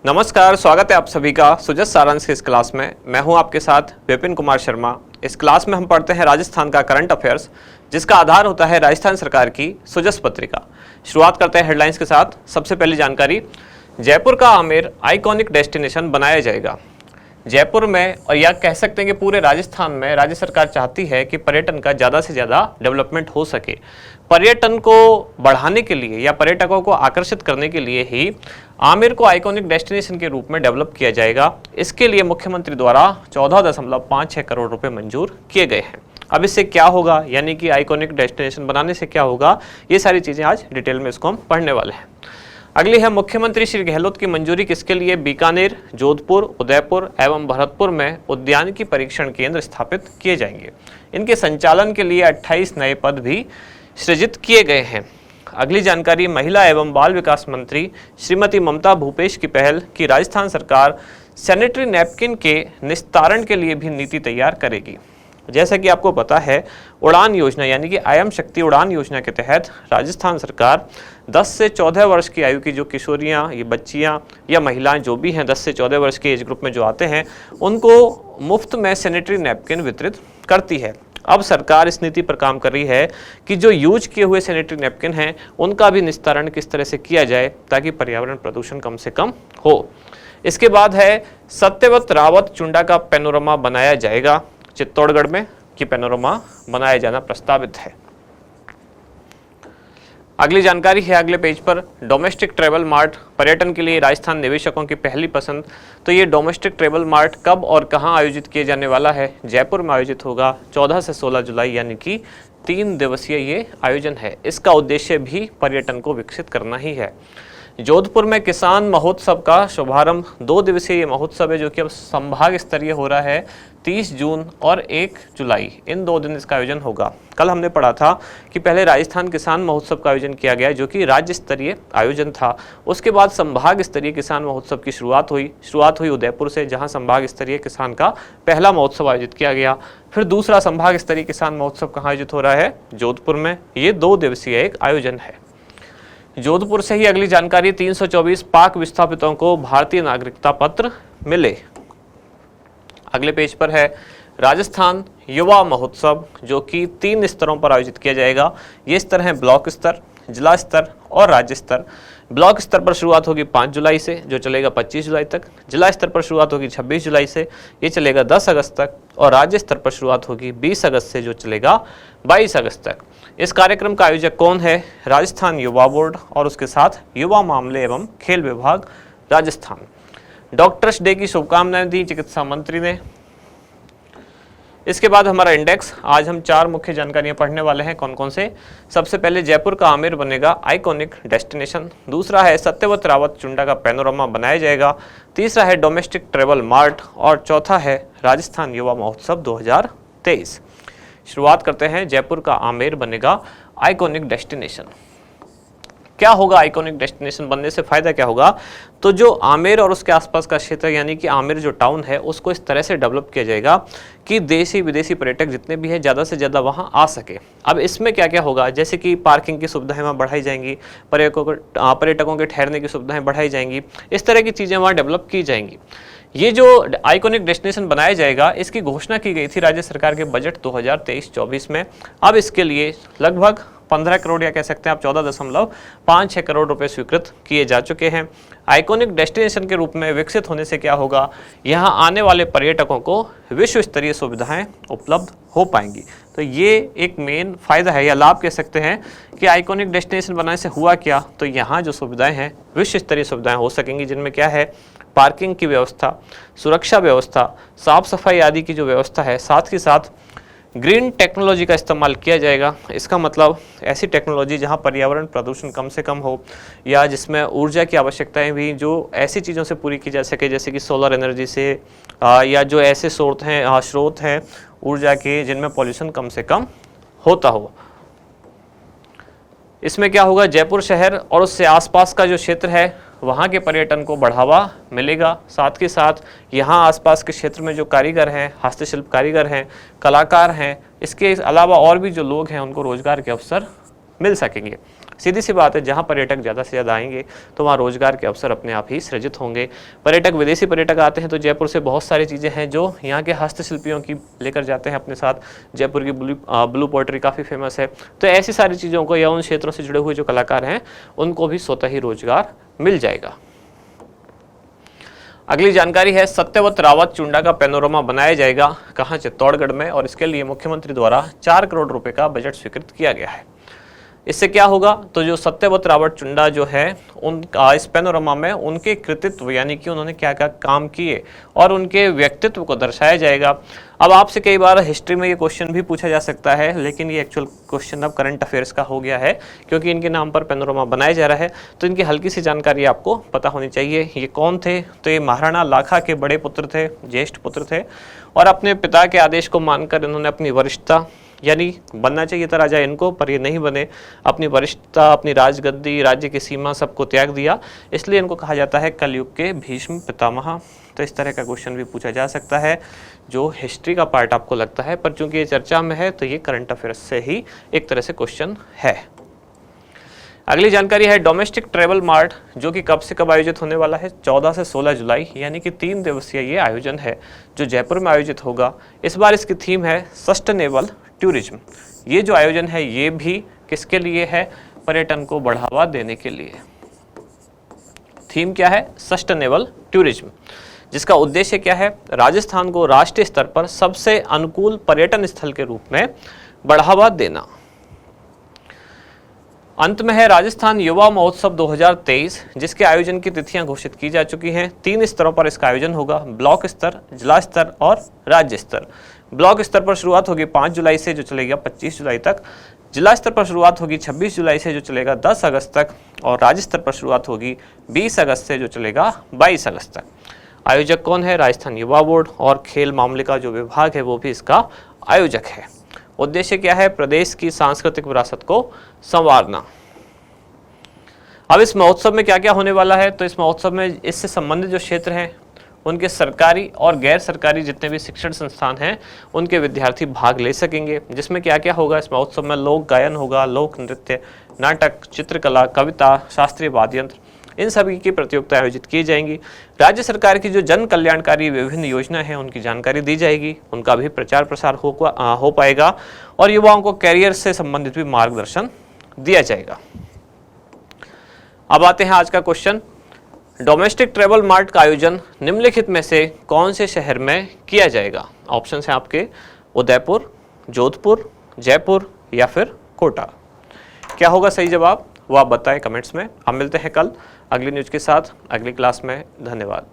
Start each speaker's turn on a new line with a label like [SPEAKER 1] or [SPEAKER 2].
[SPEAKER 1] नमस्कार, स्वागत है आप सभी का सुजस सारांश की इस क्लास में। मैं हूं आपके साथ विपिन कुमार शर्मा। इस क्लास में हम पढ़ते हैं राजस्थान का करंट अफेयर्स, जिसका आधार होता है राजस्थान सरकार की सुजस पत्रिका। शुरुआत करते हैं हेडलाइंस के साथ। सबसे पहली जानकारी, जयपुर का आमेर आइकॉनिक डेस्टिनेशन बनाया जाएगा। जयपुर में, और या कह सकते हैं कि पूरे राजस्थान में, राज्य सरकार चाहती है कि पर्यटन का ज़्यादा से ज़्यादा डेवलपमेंट हो सके। पर्यटन को बढ़ाने के लिए या पर्यटकों को आकर्षित करने के लिए ही आमेर को आइकॉनिक डेस्टिनेशन के रूप में डेवलप किया जाएगा। इसके लिए मुख्यमंत्री द्वारा 14.56 करोड़ रुपए मंजूर किए गए हैं। अब इससे क्या होगा, यानी कि आइकॉनिक डेस्टिनेशन बनाने से क्या होगा, ये सारी चीज़ें आज डिटेल में इसको हम पढ़ने वाले हैं। अगली है, मुख्यमंत्री श्री गहलोत की मंजूरी किसके लिए? बीकानेर, जोधपुर, उदयपुर एवं भरतपुर में उद्यानिकी परीक्षण केंद्र स्थापित किए जाएंगे। इनके संचालन के लिए 28 नए पद भी सृजित किए गए हैं। अगली जानकारी, महिला एवं बाल विकास मंत्री श्रीमती ममता भूपेश की पहल की राजस्थान सरकार सैनिटरी नैपकिन के निस्तारण के लिए भी नीति तैयार करेगी। जैसा कि आपको पता है, उड़ान योजना यानी कि आयम शक्ति उड़ान योजना के तहत राजस्थान सरकार 10 से 14 वर्ष की आयु की जो किशोरियां, ये बच्चियां या महिलाएं जो भी हैं 10 से 14 वर्ष के एज ग्रुप में जो आते हैं, उनको मुफ्त में सैनिटरी नैपकिन वितरित करती है। अब सरकार इस नीति पर काम कर रही है कि जो यूज किए हुए सैनिटरी नैपकिन हैं उनका भी निस्तारण किस तरह से किया जाए ताकि पर्यावरण प्रदूषण कम से कम हो। इसके बाद है, सत्यवत रावत चुंडा का पैनोरमा बनाया जाएगा। चित्तौड़गढ़ में कि पैनोरमा बनाया जाना प्रस्तावित है। अगली जानकारी है अगले पेज पर, डोमेस्टिक ट्रेवल मार्ट पर्यटन के लिए राजस्थान निवेशकों की पहली पसंद। तो ये डोमेस्टिक ट्रेवल मार्ट कब और कहां आयोजित किया जाने वाला है? जयपुर में आयोजित होगा 14 से 16 जुलाई, यानी कि 3 दिवसीय ये आयोजन है। इसका उद्देश्य भी पर्यटन को विकसित करना ही है। जोधपुर में किसान महोत्सव का शुभारंभ, 2 दिवसीय ये महोत्सव है जो कि अब संभाग स्तरीय हो रहा है। 30 जून और 1 जुलाई, इन 2 दिन इसका आयोजन होगा। कल हमने पढ़ा था कि पहले राजस्थान किसान महोत्सव का आयोजन किया गया जो कि राज्य स्तरीय आयोजन था। उसके बाद संभाग स्तरीय किसान महोत्सव की शुरुआत हुई उदयपुर से, जहां संभाग स्तरीय किसान का पहला महोत्सव आयोजित किया गया। फिर दूसरा संभाग स्तरीय किसान महोत्सव कहाँ आयोजित हो रहा है? जोधपुर में। ये 2 दिवसीय एक आयोजन है। जोधपुर से ही अगली जानकारी, 324 पाक विस्थापितों को भारतीय नागरिकता पत्र मिले। अगले पेज पर है, राजस्थान युवा महोत्सव जो कि 3 स्तरों पर आयोजित किया जाएगा। ये स्तर हैं ब्लॉक स्तर, जिला स्तर और राज्य स्तर। ब्लॉक स्तर पर शुरुआत होगी 5 जुलाई से, जो चलेगा 25 जुलाई तक। जिला स्तर पर शुरुआत होगी 26 जुलाई से, ये चलेगा 10 अगस्त तक। और राज्य स्तर पर शुरुआत होगी 20 अगस्त से, जो चलेगा 22 अगस्त तक। इस कार्यक्रम का आयोजक कौन है? राजस्थान युवा बोर्ड और उसके साथ युवा मामले एवं खेल विभाग राजस्थान। डॉक्टर्स डे की शुभकामनाएं दी चिकित्सा मंत्री ने। इसके बाद हमारा इंडेक्स, आज हम 4 मुख्य जानकारियां पढ़ने वाले हैं। कौन कौन से? सबसे पहले, जयपुर का आमेर बनेगा आइकॉनिक डेस्टिनेशन। दूसरा है, सत्यवत रावत चुंडा का पैनोरमा बनाया जाएगा। तीसरा है, डोमेस्टिक ट्रेवल मार्ट। और चौथा है, राजस्थान युवा महोत्सव 2023। शुरुआत करते हैं, जयपुर का आमेर बनेगा आइकॉनिक डेस्टिनेशन। क्या होगा आइकॉनिक डेस्टिनेशन बनने से? फायदा क्या होगा? तो जो आमेर और उसके आसपास का क्षेत्र, यानी कि आमेर जो टाउन है, उसको इस तरह से डेवलप किया जाएगा कि देशी विदेशी पर्यटक जितने भी हैं ज़्यादा से ज़्यादा वहाँ आ सके। अब इसमें क्या क्या होगा? जैसे कि पार्किंग की सुविधाएं वहाँ बढ़ाई जाएंगी, पर्यटकों के ठहरने की सुविधाएं बढ़ाई जाएंगी, इस तरह की चीज़ें वहाँ डेवलप की जाएंगी। ये जो आइकॉनिक डेस्टिनेशन बनाया जाएगा, इसकी घोषणा की गई थी राज्य सरकार के बजट 2023-24 में। अब इसके लिए लगभग 15 करोड़ या कह सकते हैं आप 14.56 करोड़ रुपए स्वीकृत किए जा चुके हैं। आइकॉनिक डेस्टिनेशन के रूप में विकसित होने से क्या होगा? यहाँ आने वाले पर्यटकों को विश्व स्तरीय सुविधाएं उपलब्ध हो पाएंगी। तो ये एक मेन फायदा है या लाभ कह सकते हैं कि आइकॉनिक डेस्टिनेशन बनाने से हुआ क्या? तो यहाँ जो सुविधाएं हैं विश्व स्तरीय सुविधाएं हो सकेंगी, जिनमें क्या है? पार्किंग की व्यवस्था, सुरक्षा व्यवस्था, साफ सफाई आदि की जो व्यवस्था है, साथ ही साथ ग्रीन टेक्नोलॉजी का इस्तेमाल किया जाएगा। इसका मतलब ऐसी टेक्नोलॉजी जहां पर्यावरण प्रदूषण कम से कम हो, या जिसमें ऊर्जा की आवश्यकताएं भी जो ऐसी चीज़ों से पूरी की जा सके, जैसे कि सोलर एनर्जी से, या जो ऐसे स्रोत हैं ऊर्जा के जिनमें पॉल्यूशन कम से कम होता हो। इसमें क्या होगा? जयपुर शहर और उससे आसपास का जो क्षेत्र है वहाँ के पर्यटन को बढ़ावा मिलेगा। साथ ही साथ यहाँ आसपास के क्षेत्र में जो कारीगर हैं, हस्तशिल्प कारीगर हैं, कलाकार हैं, इसके अलावा और भी जो लोग हैं उनको रोजगार के अवसर मिल सकेंगे। सीधी सी बात है, जहाँ पर्यटक ज़्यादा से ज़्यादा आएंगे तो वहाँ रोजगार के अवसर अपने आप ही सृजित होंगे। पर्यटक, विदेशी पर्यटक आते हैं तो जयपुर से बहुत सारी चीज़ें हैं जो यहाँ के हस्तशिल्पियों की लेकर जाते हैं अपने साथ। जयपुर की ब्लू पोट्री काफ़ी फेमस है। तो ऐसी सारी चीज़ों को या उन क्षेत्रों से जुड़े हुए जो कलाकार हैं उनको भी स्वतः ही रोजगार मिल जाएगा। अगली जानकारी है, सत्यवत रावत चुंडा का पैनोरमा बनाया जाएगा कहाँ? चित्तौड़गढ़ में, और इसके लिए मुख्यमंत्री द्वारा 4 करोड़ रुपए का बजट स्वीकृत किया गया है। इससे क्या होगा, तो जो सत्यवत रावत चुंडा जो है उनका इस पैनोरमा में उनके कृतित्व यानी कि उन्होंने क्या क्या काम किए और उनके व्यक्तित्व को दर्शाया जाएगा। अब आपसे कई बार हिस्ट्री में ये क्वेश्चन भी पूछा जा सकता है, लेकिन ये एक्चुअल क्वेश्चन अब करंट अफेयर्स का हो गया है क्योंकि इनके नाम पर पैनोरमा बनाया जा रहा है। तो इनकी हल्की सी जानकारी आपको पता होनी चाहिए। ये कौन थे? तो ये महाराणा लाखा के बड़े पुत्र थे, ज्येष्ठ पुत्र थे, और अपने पिता के आदेश को मानकर इन्होंने अपनी वरिष्ठता, यानी बनना चाहिए था राजा इनको, पर ये नहीं बने, अपनी वरिष्ठता, अपनी राजगद्दी, राज्य की सीमा सबको त्याग दिया। इसलिए इनको कहा जाता है कलयुग के भीष्म पितामह। तो इस तरह का क्वेश्चन भी पूछा जा सकता है जो हिस्ट्री का पार्ट आपको लगता है, पर चूंकि ये चर्चा में है तो ये करंट अफेयर्स से ही एक तरह से क्वेश्चन है। अगली जानकारी है, डोमेस्टिक ट्रेवल मार्ट जो कि कब से कब आयोजित होने वाला है? 14 से 16 जुलाई, यानी कि 3 दिवसीय ये आयोजन है जो जयपुर में आयोजित होगा। इस बार इसकी थीम है सस्टेनेबल टूरिज्म। ये जो आयोजन है ये भी किसके लिए है? पर्यटन को बढ़ावा देने के लिए। थीम क्या है? सस्टेनेबल टूरिज्म, जिसका उद्देश्य क्या है? राजस्थान को राष्ट्रीय स्तर पर सबसे अनुकूल पर्यटन स्थल के रूप में बढ़ावा देना। अंत में है राजस्थान युवा महोत्सव 2023, जिसके आयोजन की तिथियां घोषित की जा चुकी हैं। 3 स्तरों पर इसका आयोजन होगा, ब्लॉक स्तर, जिला स्तर और राज्य स्तर। ब्लॉक स्तर पर शुरुआत होगी 5 जुलाई से जो चलेगा 25 जुलाई तक, जिला स्तर पर शुरुआत होगी 26 जुलाई से जो चलेगा 10 अगस्त तक, और राज्य स्तर पर शुरुआत होगी 20 अगस्त से जो चलेगा 22 अगस्त तक। आयोजक कौन है? राजस्थान युवा बोर्ड, और खेल मामले का जो विभाग है वो भी इसका आयोजक है। उद्देश्य क्या है? प्रदेश की सांस्कृतिक विरासत को संवारना। अब इस महोत्सव में क्या क्या होने वाला है? तो इस महोत्सव में इससे संबंधित जो क्षेत्र हैं उनके सरकारी और गैर सरकारी जितने भी शिक्षण संस्थान हैं उनके विद्यार्थी भाग ले सकेंगे। जिसमें क्या क्या होगा? इस महोत्सव में लोक गायन होगा, लोक नृत्य, नाटक, चित्रकला, कविता, शास्त्रीय वाद्य यंत्र, इन सभी की प्रतियोगिता आयोजित की जाएंगी। राज्य सरकार की जो जन कल्याणकारी विभिन्न योजना है उनकी जानकारी दी जाएगी, उनका भी प्रचार प्रसार हो पाएगा, और युवाओं को कैरियर से संबंधित भी मार्गदर्शन दिया जाएगा। अब आते हैं आज का क्वेश्चन, डोमेस्टिक ट्रेवल मार्ट का आयोजन निम्नलिखित में से कौन से शहर में किया जाएगा? ऑप्शन है आपके उदयपुर, जोधपुर, जयपुर या फिर कोटा। क्या होगा सही जवाब वो आप बताएं कमेंट्स में। हम मिलते हैं कल अगली न्यूज के साथ अगली क्लास में। धन्यवाद।